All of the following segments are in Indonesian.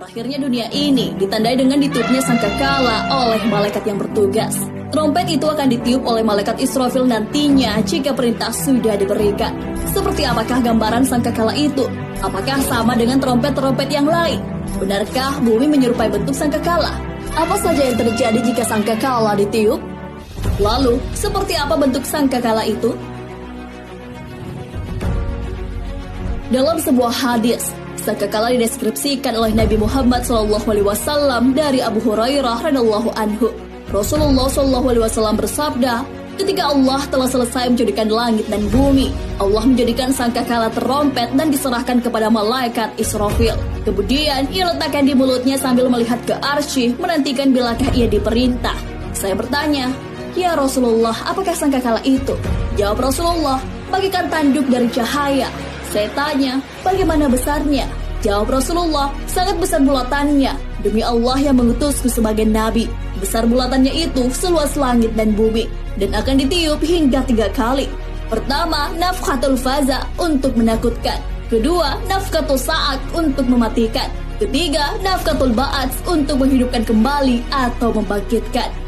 Berakhirnya dunia ini ditandai dengan ditiupnya sangkakala oleh malaikat yang bertugas. Trompet itu akan ditiup oleh malaikat Israfil nantinya jika perintah sudah diberikan. Seperti apakah gambaran sangkakala itu? Apakah sama dengan trompet-trompet yang lain? Benarkah bumi menyerupai bentuk sangkakala? Apa saja yang terjadi jika sangkakala ditiup? Lalu, seperti apa bentuk sangkakala itu? Dalam sebuah hadis, sangkakala dideskripsikan oleh Nabi Muhammad SAW dari Abu Hurairah radhiyallahu anhu. Rasulullah SAW bersabda, ketika Allah telah selesai menjadikan langit dan bumi, Allah menjadikan sangkakala terompet dan diserahkan kepada malaikat Israfil. Kemudian ia letakkan di mulutnya sambil melihat ke arsy, menantikan bilakah ia diperintah. Saya bertanya, ya Rasulullah, apakah sangkakala itu? Jawab Rasulullah, bagikan tanduk dari cahaya. Saya tanya, bagaimana besarnya? Jawab Rasulullah, sangat besar bulatannya. Demi Allah yang mengutusku sebagai nabi, besar bulatannya itu seluas langit dan bumi, dan akan ditiup hingga 3 kali. Pertama, nafkhatul faza untuk menakutkan. Kedua, nafkhatul sa'ak untuk mematikan. Ketiga, nafkhatul ba'ats untuk menghidupkan kembali atau membangkitkan.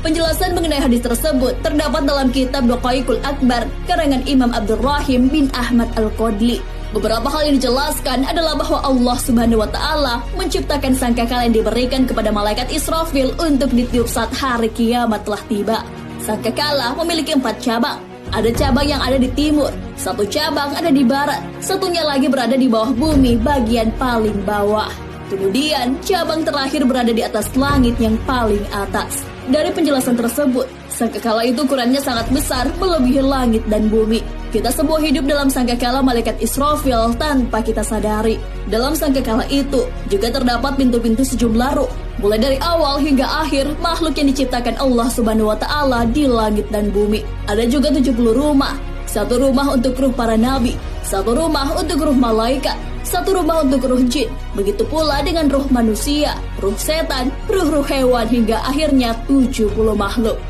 Penjelasan mengenai hadis tersebut terdapat dalam kitab Daqaiqul Akbar karangan Imam Abdurrahim bin Ahmad Al-Qadli. Beberapa hal yang dijelaskan adalah bahwa Allah Subhanahu wa Ta'ala menciptakan sangkakala yang diberikan kepada malaikat Israfil untuk ditiup saat hari kiamat telah tiba. Sangkakala memiliki 4 cabang. Ada cabang yang ada di timur, 1 cabang ada di barat, satunya lagi berada di bawah bumi bagian paling bawah. Kemudian cabang terakhir berada di atas langit yang paling atas. Dari penjelasan tersebut, sangkakala itu ukurannya sangat besar, melebihi langit dan bumi. Kita semua hidup dalam sangkakala malaikat Israfil tanpa kita sadari. Dalam sangkakala itu juga terdapat pintu-pintu sejumlah ruh. Mulai dari awal hingga akhir, makhluk yang diciptakan Allah Subhanahu wa Ta'ala di langit dan bumi. Ada juga 70 rumah. 1 rumah untuk ruh para nabi, 1 rumah untuk ruh malaikat, 1 rumah untuk ruh jin. Begitu pula dengan ruh manusia, ruh setan, ruh-ruh hewan hingga akhirnya 70 makhluk.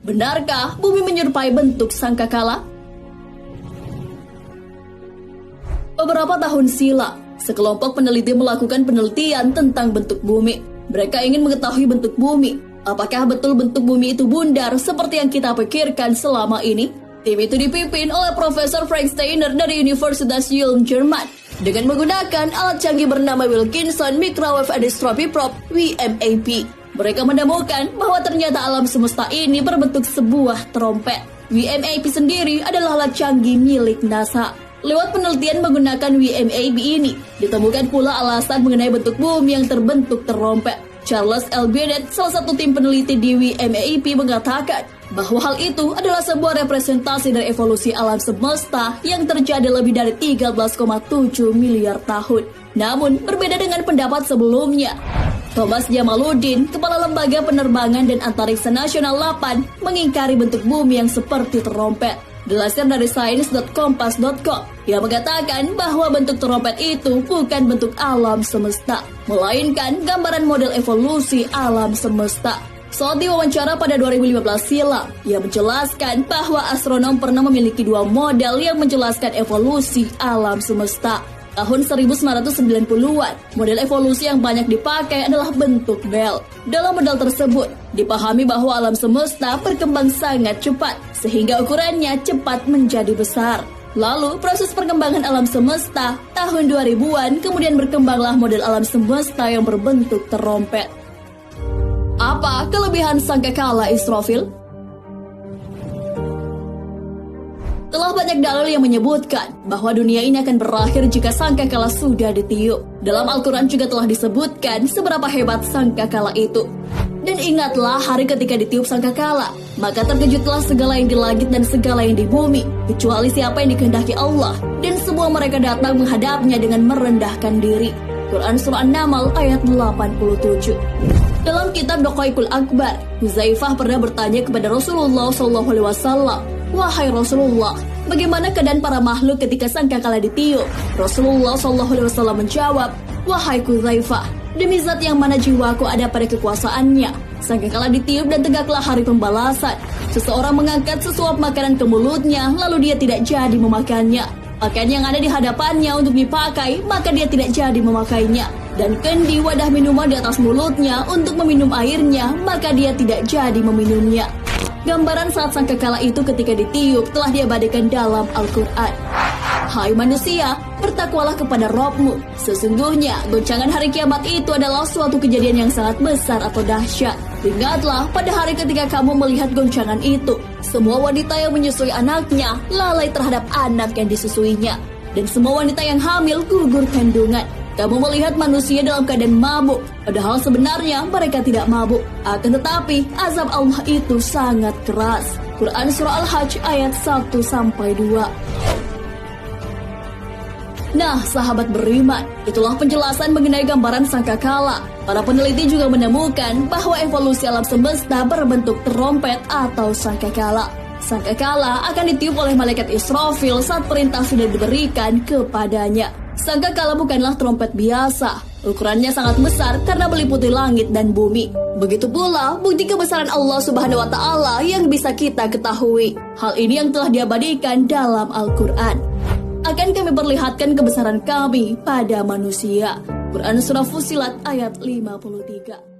Benarkah bumi menyerupai bentuk sangkakala? Beberapa tahun silam, sekelompok peneliti melakukan penelitian tentang bentuk bumi. Mereka ingin mengetahui bentuk bumi. Apakah betul bentuk bumi itu bundar seperti yang kita pikirkan selama ini? Tim itu dipimpin oleh Profesor Frank Steiner dari Universitas Ulm, Jerman, dengan menggunakan alat canggih bernama Wilkinson Microwave Anisotropy Probe (WMAP). Mereka menemukan bahwa ternyata alam semesta ini berbentuk sebuah trompet. WMAP sendiri adalah alat canggih milik NASA. Lewat penelitian menggunakan WMAP ini, ditemukan pula alasan mengenai bentuk bumi yang terbentuk terompet. Charles L. Bennett, salah satu tim peneliti di WMAP, mengatakan bahwa hal itu adalah sebuah representasi dari evolusi alam semesta yang terjadi lebih dari 13,7 miliar tahun. Namun, berbeda dengan pendapat sebelumnya. Thomas Jamaluddin, Kepala Lembaga Penerbangan dan Antariksa Nasional 8, mengingkari bentuk bumi yang seperti terompet. Dilansir dari science.kompas.com, ia mengatakan bahwa bentuk terompet itu bukan bentuk alam semesta, melainkan gambaran model evolusi alam semesta. Saat diwawancara pada 2015 silam, ia menjelaskan bahwa astronom pernah memiliki 2 model yang menjelaskan evolusi alam semesta. Tahun 1990-an, model evolusi yang banyak dipakai adalah bentuk bel. Dalam model tersebut, dipahami bahwa alam semesta berkembang sangat cepat, sehingga ukurannya cepat menjadi besar. Lalu, proses perkembangan alam semesta, tahun 2000-an, kemudian berkembanglah model alam semesta yang berbentuk terompet. Apa kelebihan sangkakala Israfil? Telah banyak dalil yang menyebutkan bahwa dunia ini akan berakhir jika sangkakala sudah ditiup. Dalam Al-Quran juga telah disebutkan seberapa hebat sangkakala itu. Dan ingatlah hari ketika ditiup sangkakala, maka terkejutlah segala yang di langit dan segala yang di bumi, kecuali siapa yang dikehendaki Allah, dan semua mereka datang menghadapnya dengan merendahkan diri. Quran Surah An-Naml ayat 87. Dalam kitab Daqaiqul Akbar, Huzaifah pernah bertanya kepada Rasulullah SAW, "Wahai Rasulullah, bagaimana keadaan para makhluk ketika sangkakala ditiup?" Rasulullah SAW menjawab, "Wahai Huzaifah, demi zat yang mana jiwaku ada pada kekuasaannya, sangkakala ditiup dan tegaklah hari pembalasan. Seseorang mengangkat sesuap makanan ke mulutnya, lalu dia tidak jadi memakannya. Pakaian yang ada di hadapannya untuk dipakai, maka dia tidak jadi memakainya. dan kendi wadah minuman di atas mulutnya untuk meminum airnya, maka dia tidak jadi meminumnya. Gambaran saat sangkakala itu ketika ditiup telah diabadikan dalam Al-Quran. Hai manusia, bertakwalah kepada Rabb-mu. Sesungguhnya goncangan hari kiamat itu adalah suatu kejadian yang sangat besar atau dahsyat. Ingatlah pada hari ketika kamu melihat goncangan itu, semua wanita yang menyusui anaknya lalai terhadap anak yang disusuinya, dan semua wanita yang hamil gugur kandungan. Kamu melihat manusia dalam keadaan mabuk, padahal sebenarnya mereka tidak mabuk. Akan tetapi, azab Allah itu sangat keras. Quran Surah Al-Hajj ayat 1-2. Nah, sahabat beriman, itulah penjelasan mengenai gambaran sangkakala. Para peneliti juga menemukan bahwa evolusi alam semesta berbentuk trompet atau sangkakala. Sangkakala akan ditiup oleh malaikat Israfil saat perintah sudah diberikan kepadanya. Sangkakala bukanlah trompet biasa. Ukurannya sangat besar karena meliputi langit dan bumi. Begitu pula bukti kebesaran Allah Subhanahu wa Ta'ala yang bisa kita ketahui. Hal ini yang telah diabadikan dalam Al-Quran. Akan kami perlihatkan kebesaran kami pada manusia. Quran Surah Fussilat ayat 53.